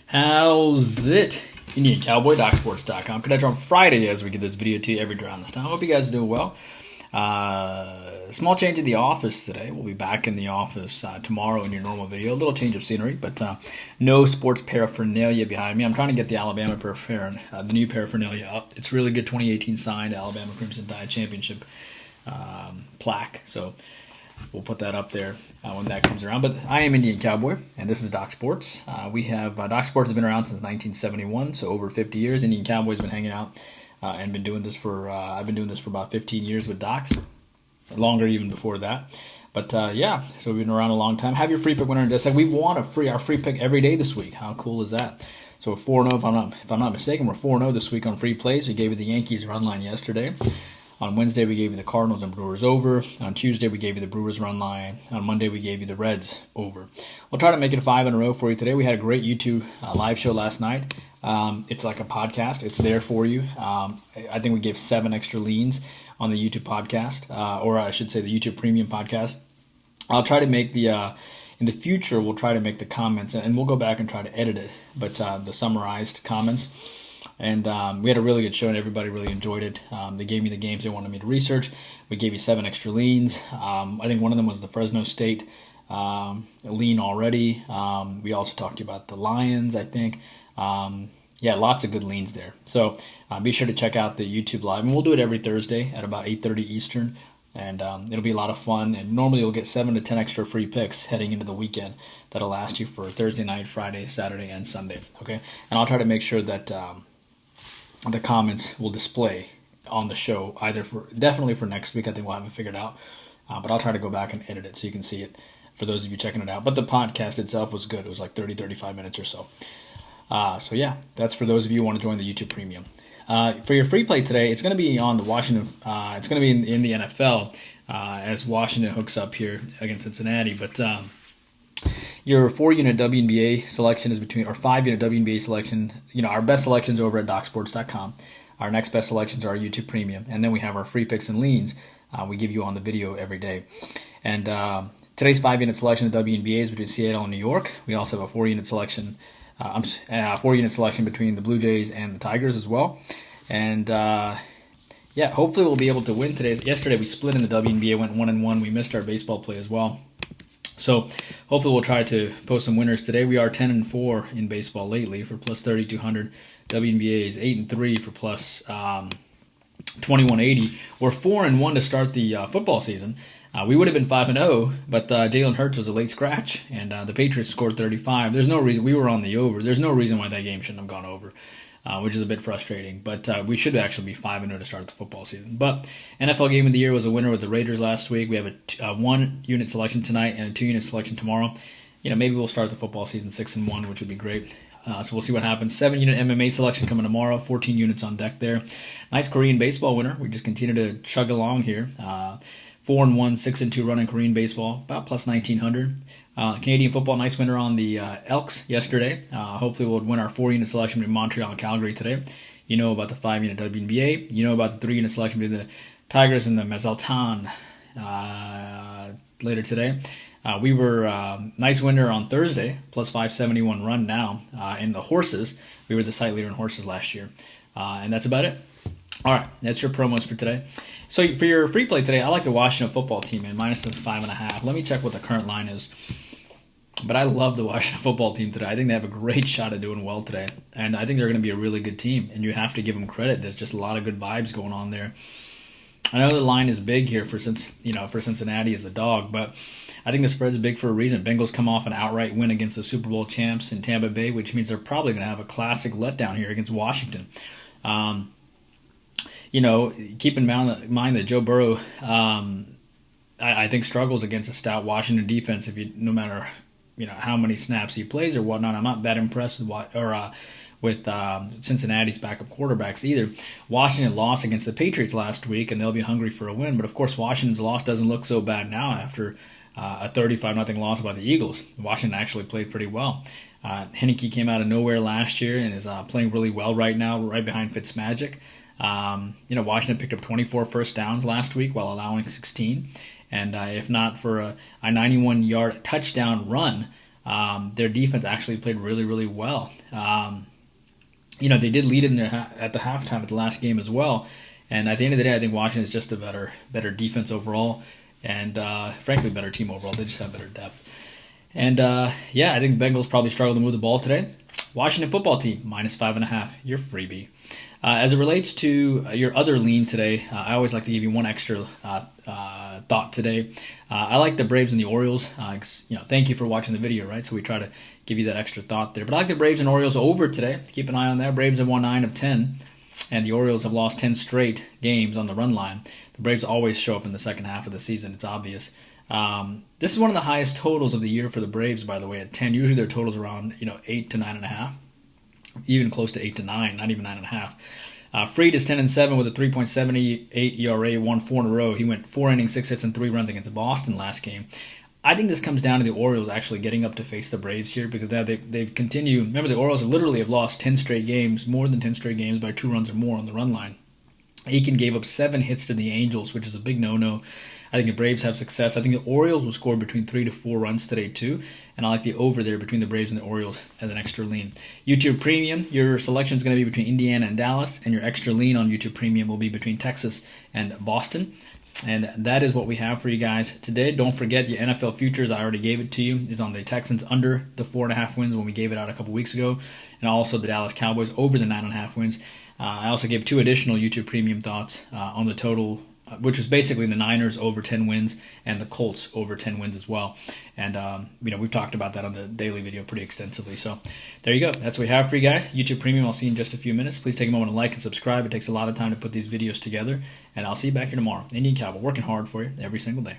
How's it? Indian Cowboy, DocSports.com. Connect on Friday as we get this video to you every day around this time. Hope you guys are doing well. Small change in the office today. We'll be back in the office tomorrow in your normal video. A little change of scenery, but no sports paraphernalia behind me. I'm trying to get the Alabama the new paraphernalia up. It's really good 2018 signed Alabama Crimson Tide Championship plaque. So we'll put that up there when that comes around. But I am Indian Cowboy, and this is Doc Sports. We have Doc Sports has been around since 1971, so over 50 years. Indian Cowboy's been hanging out and been doing this for. I've been doing this for about 15 years with Docs, longer even before that. But yeah, so we've been around a long time. Have your free pick winner. Just like we won our free pick every day this week. How cool is that? So we're 4-0. If I'm not mistaken, we're 4-0 this week on free plays. We gave you the Yankees run line yesterday. On Wednesday, we gave you the Cardinals and Brewers over. On Tuesday, we gave you the Brewers run line. On Monday, we gave you the Reds over. We'll try to make it 5 in a row for you today. We had a great YouTube live show last night. It's like a podcast. It's there for you. I think we gave 7 extra leans on the YouTube podcast, or I should say the YouTube Premium podcast. I'll try to make in the future, we'll try to make the comments, and we'll go back and try to edit it, but the summarized comments. And we had a really good show, and everybody really enjoyed it. They gave me the games they wanted me to research. We gave you 7 extra leans. I think one of them was the Fresno State lean already. We also talked to you about the Lions, I think. Yeah, lots of good leans there. So be sure to check out the YouTube Live. And we'll do it every Thursday at about 8:30 Eastern. And it'll be a lot of fun. And normally you'll get 7 to 10 extra free picks heading into the weekend. That'll last you for Thursday night, Friday, Saturday, and Sunday. Okay, and I'll try to make sure that the comments will display on the show definitely for next week. I think we'll have it figured out, but I'll try to go back and edit it so you can see it for those of you checking it out. But the podcast itself was good. It was like 35 minutes or so. So yeah, that's for those of you who want to join the YouTube Premium. For your free play today, it's going to be on the Washington. It's going to be in the NFL as Washington hooks up here against Cincinnati. But your 4-unit WNBA selection is between, or 5-unit WNBA selection. Our best selections over at DocSports.com. Our next best selections are our YouTube Premium, and then we have our free picks and leans. We give you on the video every day. And today's 5-unit selection of WNBA is between Seattle and New York. We also have a 4-unit selection. 4-unit selection between the Blue Jays and the Tigers as well. And yeah, hopefully we'll be able to win today. Yesterday we split in the WNBA, went 1-1. We missed our baseball play as well. So hopefully we'll try to post some winners today. We are 10-4 in baseball lately for plus 3,200. WNBA is 8-3 for plus 2,180. We're 4-1 to start the football season. We would have been 5-0, but Jalen Hurts was a late scratch, and the Patriots scored 35. There's no reason. We were on the over. There's no reason why that game shouldn't have gone over, which is a bit frustrating. But we should actually be 5-0 to start the football season. But NFL Game of the Year was a winner with the Raiders last week. We have a 1-unit selection tonight and a 2-unit selection tomorrow. Maybe we'll start the football season 6-1, which would be great. So we'll see what happens. 7-unit MMA selection coming tomorrow. 14 units on deck there. Nice Korean baseball winner. We just continue to chug along here. 4-1, 6-2 run in Korean baseball, about plus 1,900. Canadian football, nice winner on the Elks yesterday. Hopefully we'll win our 4-unit selection between Montreal and Calgary today. You know about the 5-unit WNBA. You know about the 3-unit selection between the Tigers and the Mazatlan later today. We were nice winner on Thursday, plus 571 run now in the horses. We were the site leader in horses last year. And that's about it. All right, that's your promos for today. So for your free play today, I like the Washington football team, man, minus the 5.5. Let me check what the current line is. But I love the Washington football team today. I think they have a great shot at doing well today. And I think they're going to be a really good team. And you have to give them credit. There's just a lot of good vibes going on there. I know the line is big here for Cincinnati as the dog, but I think the spread's big for a reason. Bengals come off an outright win against the Super Bowl champs in Tampa Bay, which means they're probably going to have a classic letdown here against Washington. Keep in mind that Joe Burrow, I think, struggles against a stout Washington defense. No matter how many snaps he plays or whatnot, I'm not that impressed with Cincinnati's backup quarterbacks either. Washington lost against the Patriots last week, and they'll be hungry for a win. But of course, Washington's loss doesn't look so bad now after a 35-0 loss by the Eagles. Washington actually played pretty well. Heineke came out of nowhere last year and is playing really well right now, right behind Fitzmagic. Washington picked up 24 first downs last week while allowing 16. And if not for a 91-yard touchdown run their defense actually played really, really well. They did lead at the halftime at the last game as well. And at the end of the day, I think Washington is just a better defense overall, and frankly, better team overall. They just have better depth. And I think the Bengals probably struggled to move the ball today. Washington football team, -5.5. Your freebie. As it relates to your other lean today, I always like to give you one extra thought today. I like the Braves and the Orioles. Thank you for watching the video, right? So we try to give you that extra thought there. But I like the Braves and Orioles over today. Keep an eye on that. Braves have won 9 of 10. And the Orioles have lost 10 straight games on the run line. The Braves always show up in the second half of the season. It's obvious. This is one of the highest totals of the year for the Braves, by the way, at 10. Usually their totals around 8 to 9.5, even close to 8 to 9, not even 9.5. Fried is 10-7 with a 3.78 ERA, won 4 in a row. He went 4 innings, 6 hits, and 3 runs against Boston last game. I think this comes down to the Orioles actually getting up to face the Braves here, because now they've continued. Remember, the Orioles literally have lost 10 straight games, more than 10 straight games, by 2 runs or more on the run line. Aiken gave up 7 hits to the Angels, which is a big no-no. I think the Braves have success. I think the Orioles will score between 3 to 4 runs today too, and I like the over there between the Braves and the Orioles as an extra lean. YouTube Premium, your selection is going to be between Indiana and Dallas, and your extra lean on YouTube Premium will be between Texas and Boston. And that is what we have for you guys today. Don't forget the NFL futures, I already gave it to you, is on the Texans under the 4.5 wins when we gave it out a couple weeks ago, and also the Dallas Cowboys over the 9.5 wins. I also gave 2 additional YouTube Premium thoughts on the total, which was basically the Niners over 10 wins and the Colts over 10 wins as well. And we've talked about that on the daily video pretty extensively. So there you go. That's what we have for you guys. YouTube Premium, I'll see you in just a few minutes. Please take a moment to like and subscribe. It takes a lot of time to put these videos together. And I'll see you back here tomorrow. Indian Cowboy, working hard for you every single day.